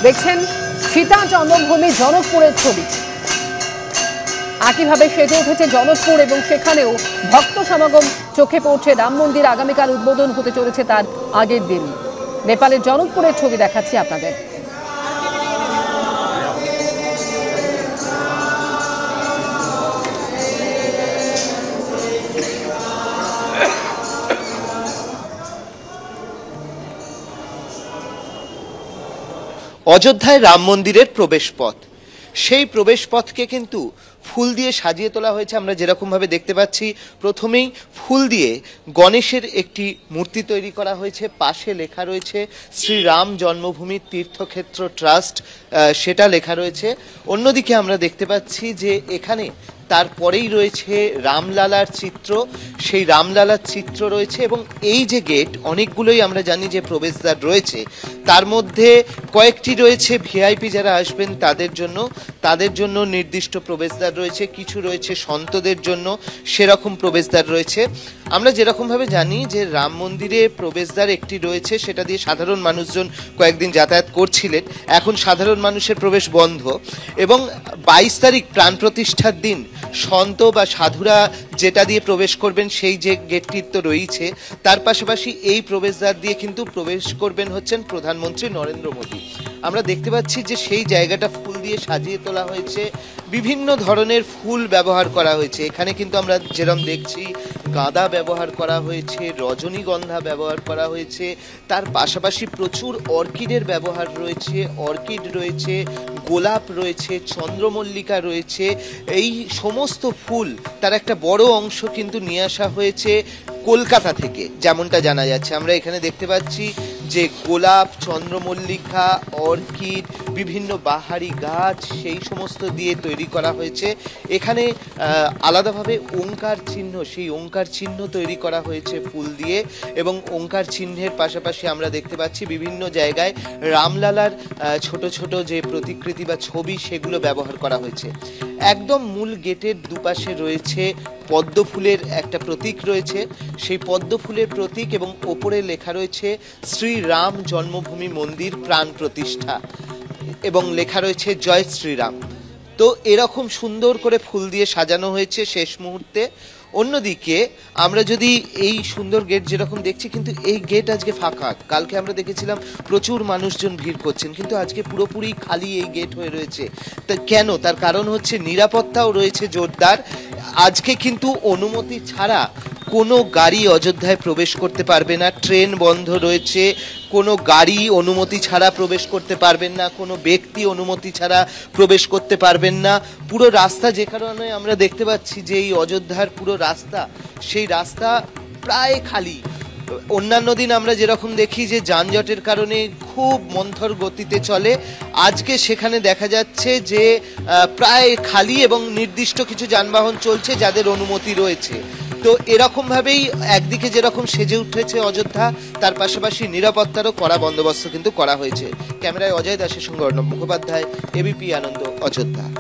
দেখছেন সীতা জন্মভূমি জনকপুরের ছবি। একইভাবে সেজে উঠেছে জনকপুর এবং সেখানেও ভক্ত সমাগম চোখে পড়ছে। রাম মন্দির আগামীকাল উদ্বোধন হতে চলেছে তার আগের দিন। নেপালের জনকপুরের ছবি দেখাচ্ছি আপনাদের। অযোধ্যায় রাম মন্দিরের প্রবেশ পথ, সেই প্রবেশ পথকে কিন্তু ফুল দিয়ে সাজিয়ে তোলা হয়েছে। আমরা যেরকম ভাবে দেখতে পাচ্ছি, প্রথমেই ফুল দিয়ে গণেশের একটি মূর্তি তৈরি করা হয়েছে। পাশে লেখা রয়েছে শ্রীরাম জন্মভূমি তীর্থক্ষেত্র ট্রাস্ট, সেটা লেখা রয়েছে। অন্যদিকে আমরা দেখতে পাচ্ছি যে এখানে তারপরেই রয়েছে রামলালার চিত্র, সেই রামলালার চিত্র রয়েছে এবং এই যে গেট, অনেকগুলোই আমরা জানি যে প্রবেশদ্বার রয়েছে, তার মধ্যে কয়েকটি রয়েছে ভিআইপি যারা আসবেন তাদের জন্য নির্দিষ্ট প্রবেশদ্বার রয়েছে, কিছু রয়েছে সন্তদের জন্য সেরকম প্রবেশদ্বার রয়েছে। আমরা যেরকমভাবে জানি যে রাম মন্দিরে প্রবেশদ্বার একটি রয়েছে, সেটা দিয়ে সাধারণ মানুষজন কয়েকদিন যাতায়াত করছিলেন, এখন সাধারণ মানুষের প্রবেশ বন্ধ। এবং 22 তারিখ প্রাণ প্রতিষ্ঠার দিন সন্ত বা সাধুরা যেটা দিয়ে প্রবেশ করবেন সেই যে গেটটি তো রয়েছে, তার পাশাপাশি এই প্রবেশদ্বার দিয়ে কিন্তু প্রবেশ করবেন হচ্ছেন প্রধানমন্ত্রী নরেন্দ্র মোদী। আমরা দেখতে পাচ্ছি যে সেই জায়গাটা ফুল দিয়ে সাজিয়ে তোলা হয়েছে, বিভিন্ন ধরনের ফুল ব্যবহার করা হয়েছে। এখানে কিন্তু আমরা যেরকম দেখছি গাঁদা ব্যবহার করা হয়েছে, রজনীগন্ধা ব্যবহার করা হয়েছে, তার পাশাপাশি প্রচুর অর্কিডের ব্যবহার রয়েছে, অর্কিড রয়েছে, গোলাপ রয়েছে, চন্দ্রমল্লিকা রয়েছে। এই সমস্ত ফুল তার একটা বড় অংশ কিন্তু নিয়ে আসা হয়েছে কলকাতা থেকে, যেমনটা জানা যাচ্ছে। আমরা এখানে দেখতে পাচ্ছি যে গোলাপ, চন্দ্রমল্লিকা, অর্কিড, বিভিন্ন বাহারি গাছ, সেই সমস্ত দিয়ে তৈরি করা হয়েছে। এখানে আলাদাভাবে ওঙ্কার চিহ্ন, সেই ওঙ্কার চিহ্ন তৈরি করা হয়েছে ফুল দিয়ে, এবং ওঙ্কার চিহ্নের পাশাপাশি আমরা দেখতে পাচ্ছি বিভিন্ন জায়গায় রামলালার ছোট ছোট যে প্রতিকৃতি বা ছবি, সেগুলো ব্যবহার করা হয়েছে। একদম মূল গেটের দুপাশে রয়েছে পদ্ম ফুলের একটা প্রতীক রয়েছে, সেই পদ্ম ফুলের প্রতীক, এবং ওপরে লেখা রয়েছে শ্রীরাম জন্মভূমি মন্দির প্রাণ প্রতিষ্ঠা, এবং লেখা রয়েছে জয় শ্রীরাম। তো এরকম সুন্দর করে ফুল দিয়ে সাজানো হয়েছে শেষ মুহূর্তে। অন্যদিকে আমরা যদি এই সুন্দর গেট যেরকম দেখছি, কিন্তু এই গেট আজকে ফাঁকা। কালকে আমরা দেখেছিলাম প্রচুর মানুষজন ভিড় করছেন, কিন্তু আজকে পুরোপুরি খালি এই গেট হয়ে রয়েছে। তা কেন? তার কারণ হচ্ছে নিরাপত্তাও রয়েছে জোরদার। আজকে কিন্তু অনুমতি ছাড়া কোনো গাড়ি অযোধ্যায় প্রবেশ করতে পারবে না, ট্রেন বন্ধ রয়েছে, কোনো গাড়ি অনুমতি ছাড়া প্রবেশ করতে পারবেন না, কোনো ব্যক্তি অনুমতি ছাড়া প্রবেশ করতে পারবেন না। পুরো রাস্তা যে কারণে আমরা দেখতে পাচ্ছি যে এই অযোধ্যার পুরো রাস্তা, সেই রাস্তা প্রায় খালি। অন্যান্য দিন আমরা যেরকম দেখি যে যানজটের কারণে খুব মন্থর গতিতে চলে, আজকে সেখানে দেখা যাচ্ছে যে প্রায় খালি, এবং নির্দিষ্ট কিছু যানবাহন চলছে যাদের অনুমতি রয়েছে। তো এরকমভাবেই একদিকে যেরকম সেজে উঠেছে অযোধ্যা, তার পাশাপাশি নিরাপত্তারও কড়া বন্দোবস্ত কিন্তু করা হয়েছে। ক্যামেরায় অজয় দাসের সঙ্গে অর্ণব মুখোপাধ্যায়, এবিপি আনন্দ, অযোধ্যা।